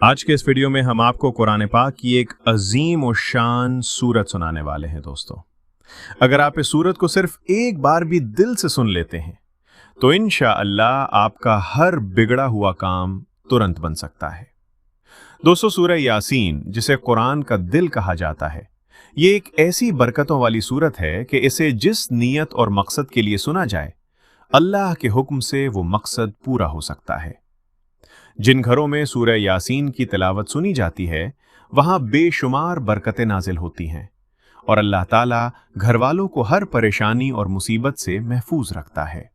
आज के इस वीडियो में हम आपको कुरान पाक की एक अजीम और शान सूरत सुनाने वाले हैं दोस्तों। अगर आप इस सूरत को सिर्फ एक बार भी दिल से सुन लेते हैं तो इंशाअल्लाह आपका हर बिगड़ा हुआ काम तुरंत बन सकता है। दोस्तों, सूरह यासीन, जिसे कुरान का दिल कहा जाता है, ये एक ऐसी बरकतों वाली सूरत है कि इसे जिस नीयत और मकसद के लिए सुना जाए, अल्लाह के हुक्म से वो मकसद पूरा हो सकता है। जिन घरों में सूरह यासीन की तिलावत सुनी जाती है, वहां बेशुमार बरकतें नाजिल होती हैं और अल्लाह ताला घर वालों को हर परेशानी और मुसीबत से महफूज रखता है।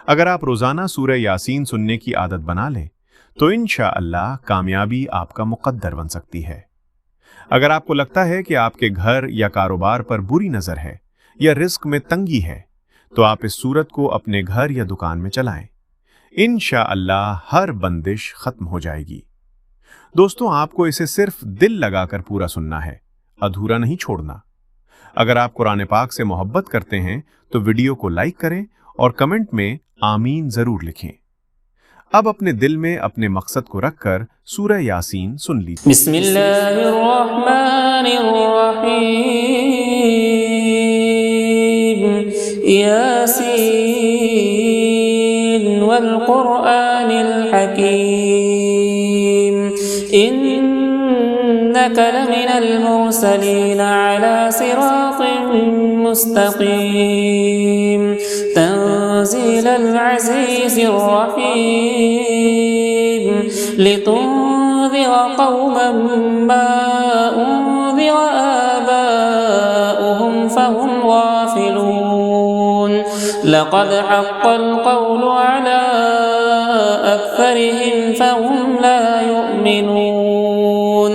अगर आप रोजाना सूरह यासीन सुनने की आदत बना लें तो इंशाअल्लाह कामयाबी आपका मुकद्दर बन सकती है। अगर आपको लगता है कि आपके घर या कारोबार पर बुरी नजर है या रिस्क में तंगी है, तो आप इस सूरत को अपने घर या दुकान में चलाएं। इंशाअल्लाह हर बंदिश खत्म हो जाएगी। दोस्तों, आपको इसे सिर्फ दिल लगाकर पूरा सुनना है, अधूरा नहीं छोड़ना। अगर आप कुरान पाक से मोहब्बत करते हैं तो वीडियो को लाइक करें और कमेंट में आमीन जरूर लिखें। अब अपने दिल में अपने मकसद को रखकर सूरह यासीन सुन लीजिए। बिस्मिल्लाहिर्रहमानिर्रहीम। यासीन वल कुरआनिल हकीम। इन्नका लमिनल मुरसलीन अला सिरातिन मुस्तकीम। तंज़ीलल अज़ीज़िर रहीम। लितुन्ज़िर क़ौमन मा उन्ज़िर आबाउहुम फ़हुम गाफ़िलून। लक़द हक़्क़ल क़ौलु अला अक्सरिहिम फ़हुम ला युमिनून।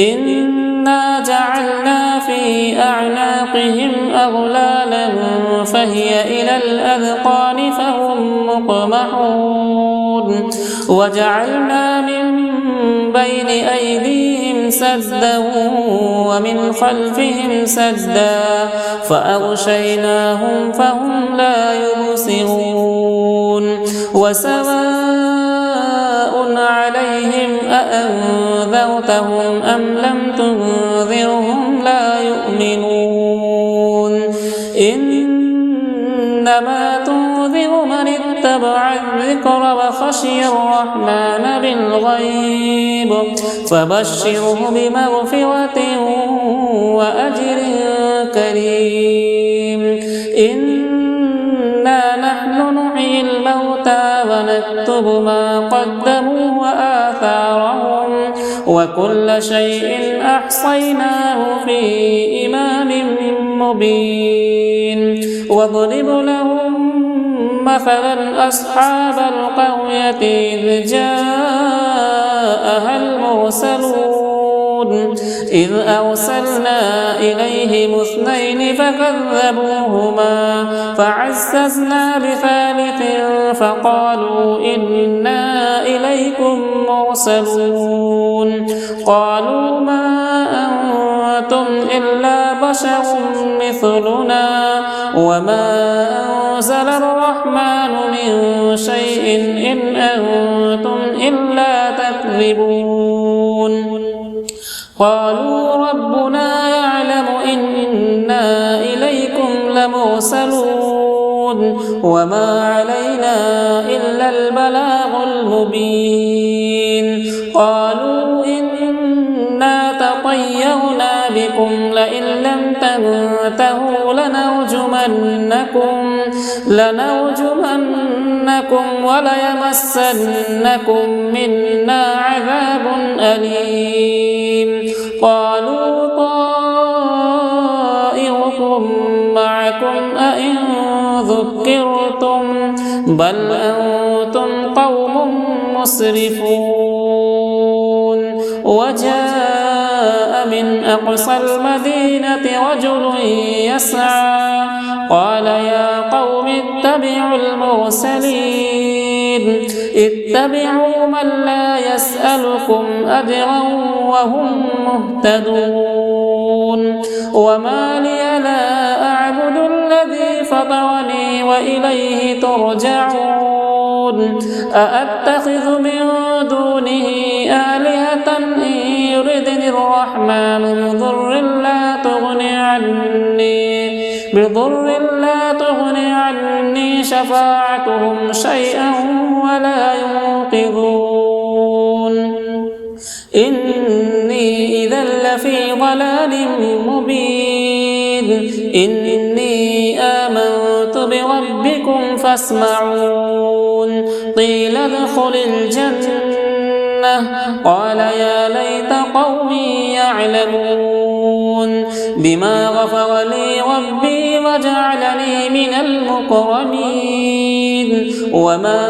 इन्ना जअलना फ़ी अअनाक़िहिम अग़लालन फ़हिय इलल अज़क़ान फ़हुम मुक़महून। वजअलना मिन बैन अयदीहिम सद्दा वमिन ख़ल्फ़िहिम सद्दा फ़अग़शयनाहुम फ़हुम ला युबसिरून। वसवाअन अलैहिम अअन्ज़रतहुम अम लम तुन्ज़िरहुम ला युमिनून। इन्नमा तुन्ज़िर मन इत्तबअ الذिक्र वख़शिय अर्रहमान बिल्ग़ैब फ़बश्शिरहु बिमग़फ़िरतिन वअज्रिन करीम। इन्ना नहनु नुह्यिल मौता वनक्तुबु मा क़द्दमू वआथारहुम वकुल्ल शैइन अहसयनाहु फ़ी इमामिन मुबीन। वضرب لهم مثلا أصحاب القرية إذ جاءها المرسلون إذ أرسلنا إليهم اثنين فكذبوهما فعززنا بثالث فقالوا إنا إليكم مرسلون. قالوا ما أنتم إلا بشر مثلنا وما أنزل الرحمن من شيء إن أنتم إلا تكذبون. قالوا ربنا يعلم إنا إليكم لمرسلون وما علينا إلا البلاغ المبين. قالوا إنا تطيرنا بكم لئن لم تنتهوا لنرجمنكم وليمسنكم منا عذاب أليم. قالوا طائركم معكم أئن ذكرتم بل أنتم قوم مسرفون. وجاء من أقصى المدينة رجل يسعى قال يا قوم اتبعوا المرسلين. اتبعوا من لا يسألكم أجرا وهم مهتدون. وما لي لا أعبد الذي فطرني وإليه ترجعون. أأتخذ من دونه آلهة إن يردني الرحمن بضر لا تغني عني شفاعتهم شيئا ولا ينقذون إني إذا لفي ضلال مبين إني آمنت بربكم فاسمعون قيل ادخل الجنة قال يا ليت قومي يعلمون بما غفر لي ربي وجعلني من المكرمين وما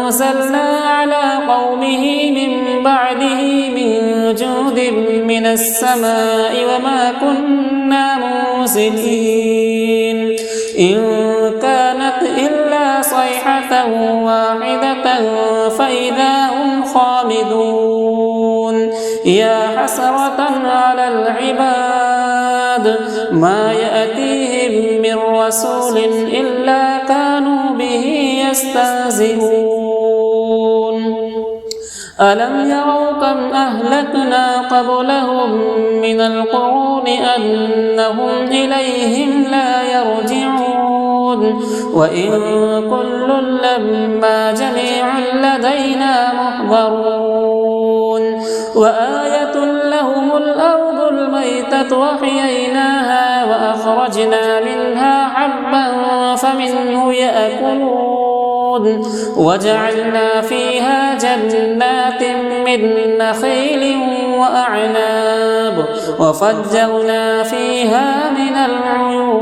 أنزلنا على قومه من بعده من جود من السماء وما كنا منزلين إن كانت إلا صيحة واحدة فإذا هم خامدون يا حسرة على العباد ما يأتيهم من رسول إلا كانوا به يستهزئون ألم يروا كم أهلكنا قبلهم من القرون أنهم إليهم لا يرجعون وإن كل لما جميع لدينا محضرون وآية لهم الأرض الميتة وحييناها وأخرجنا منها حبا فمنه يأكلون وجعلنا فيها جنات من نخيل وأعناب وفجرنا فيها من العيون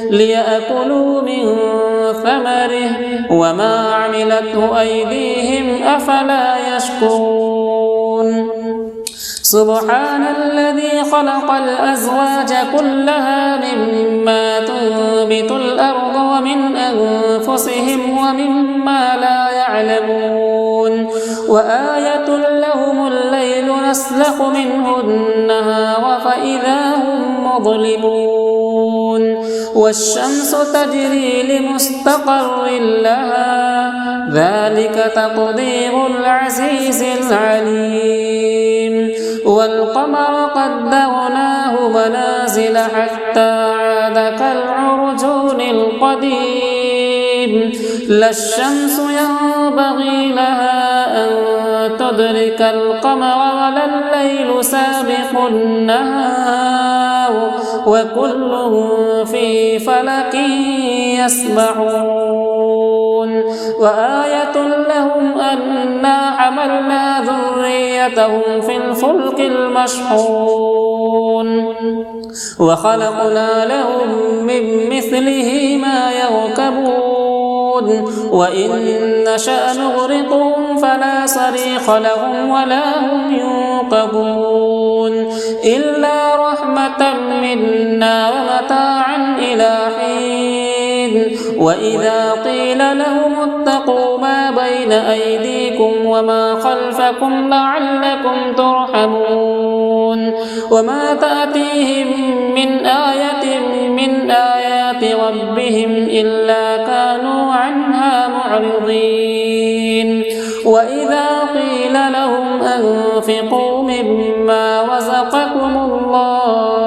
ليأكلوا من ثمره وما عملته أيديهم أفلا يشكرون سبحان الذي خلق الأزواج كلها مما تنبت الأرض ومن أنفسهم ومما لا يعلمون وآية لهم الليل نسلخ منه النهار فإذا هم مظلمون والشمس تجري لمستقر لها ذلك تقدير العزيز العليم والقمر قدرناه منازل حتى عاد كالعرجون القديم لا الشمس ينبغي لها أن تدرك القمر ولا الليل سابق النهار وكل في فلك يسبحون وآية لهم أنا حملنا ذريتهم في الفلك المشحون وخلقنا لهم من مثله ما يركبون وإن نشأ نغرقهم فلا صريخ لهم ولا هم ينقذون إلا رحمة منا ومتاعا إلى حين وإذا قيل لهم اتقوا ما بين أيديكم وما خلفكم لعلكم ترحمون وما تأتيهم من آية من آيات ربهم إلا كانوا عنها معرضين وإذا قيل لهم أنفقوا مما رزقكم الله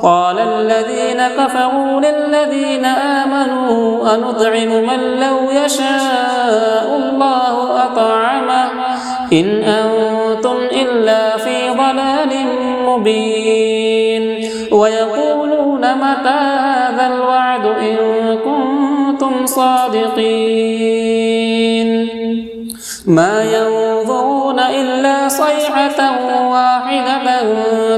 قال الذين كفروا للذين آمنوا أنطعم من لو يشاء الله أطعمه إن أنتم إلا في ضلال مبين ويقولون متى هذا الوعد إن كنتم صادقين ما ينظرون إلا صيحة واحدة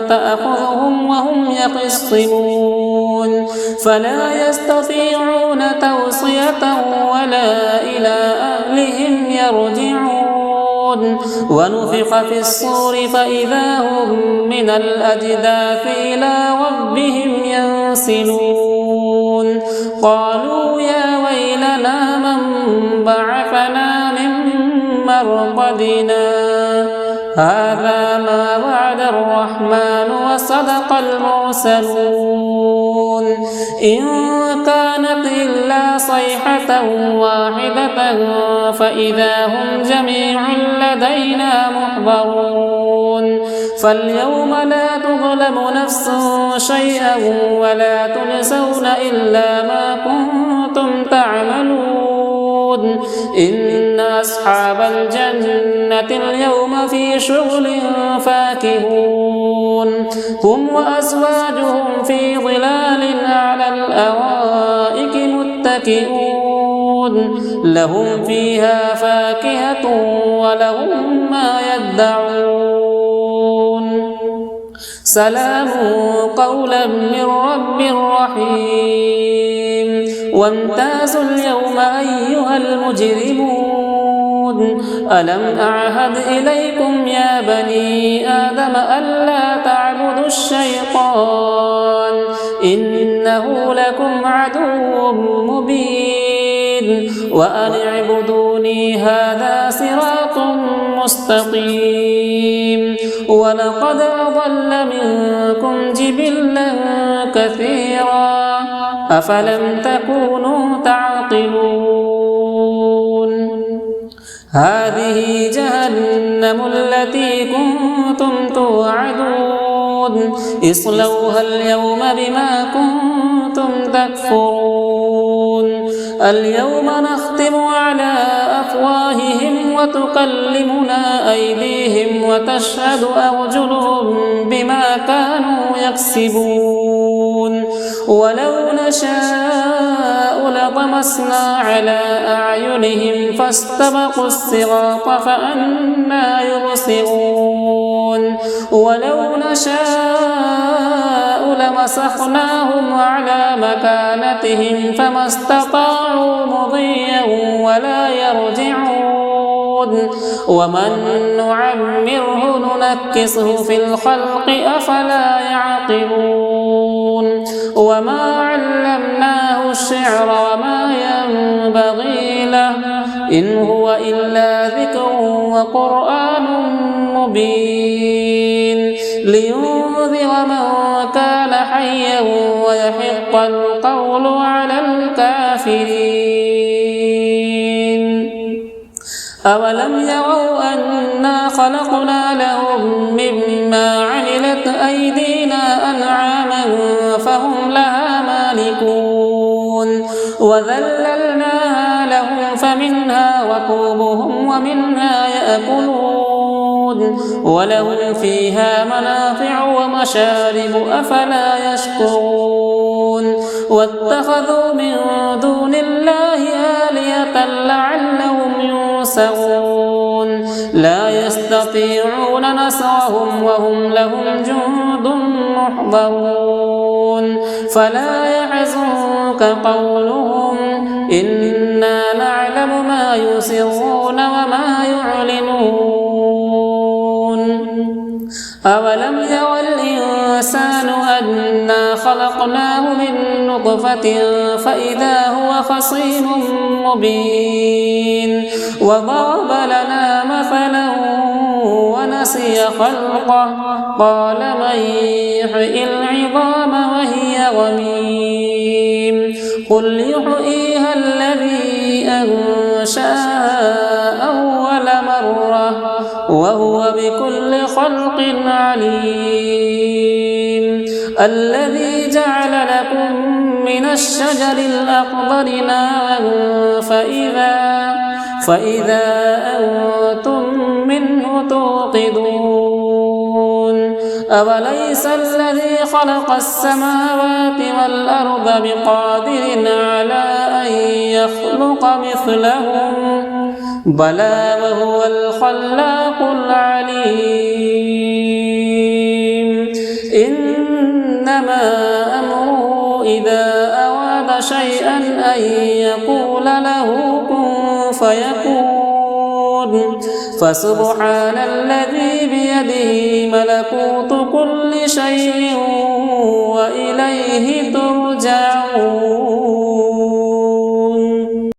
تأخذهم وهم يخصمون فلا يستطيعون توصية ولا إلى أهلهم يرجعون ونفخ في الصور فإذا هم من الأجداث إلى ربهم ينسلون قالوا يا ويلنا من بعثنا من مرقدنا هذا ما وعد الرحمن وصدق المرسلون إن كانت إلا صيحة واحدة فإذا هم جميع لدينا يحضرون فاليوم لا تظلم نفس شيئا ولا تجزون إلا ما كنتم تعملون إن أصحاب الجنة اليوم في شغل فاكهون هم وأزواجهم في ظلال على الأرائك متكئون لهم فيها فاكهة ولهم ما يدعون سلام قولا من رب رحيم وامتازوا اليوم أيها المجرمون ألم أعهد إليكم يا بني آدم ألا تعبدوا الشيطان إنه لكم عدو مبين وأن اعبدوني هذا صراط مستقيم ولقد أضل منكم جبلا كثيرا أفلم تكونوا تعقلون هذه جهنم التي كنتم توعدون اصلوها اليوم بما كنتم تكفرون اليوم نختم على أفواههم وتكلمنا أيديهم وتشهد أرجلهم بما كانوا يكسبون ولو نشاء لطمسنا على أعينهم فاستبقوا الصراط فأنى يبصرون ولو نشاء لمسخناهم على مكانتهم فما استطاعوا مضيا ولا يرجعون ومن نعمره ننكسه في الخلق أفلا يعقلون وما علمناه الشعر وما ينبغي له إن هو إلا ذكر وقرآن مبين لينذر من كان حيا ويحق القول على الكافرين أولم يروا أنا خلقنا لهم مما عملت أيدينا أنعاما فهم لها مالكون وذللناها لهم فمنها ركوبهم ومنها يأكلون ولهم فيها منافع ومشارب أفلا يشكرون واتخذوا من دون الله آلية لعلهم ينصرون لا يستطيعون نصرهم وهم لهم جند محضرون فلا يحزنك قولهم إنا نعلم ما يسرون وما يعلنون أولم ير الإنسان أنا خلقناه من نطفة فإذا هو خصيم مبين وضرب لنا مثلا ونسي خلقه قال من يحيي العظام وهي رميم قل يحييها الذي أنشأها أول مرة وهو بكل خلق عليم الذي جعل لكم من الشجر الأخضر نارا فإذا أنتم منه توقدون أوليس الذي خلق السماوات والأرض بقادر على أن يخلق مثلهم بلى وهو الخلاق العليم إنما أمره إذا أراد شيئا أن يقول له كن فيكون فسبحان الذي بيده ملكوت كل شيء وإليه ترجعون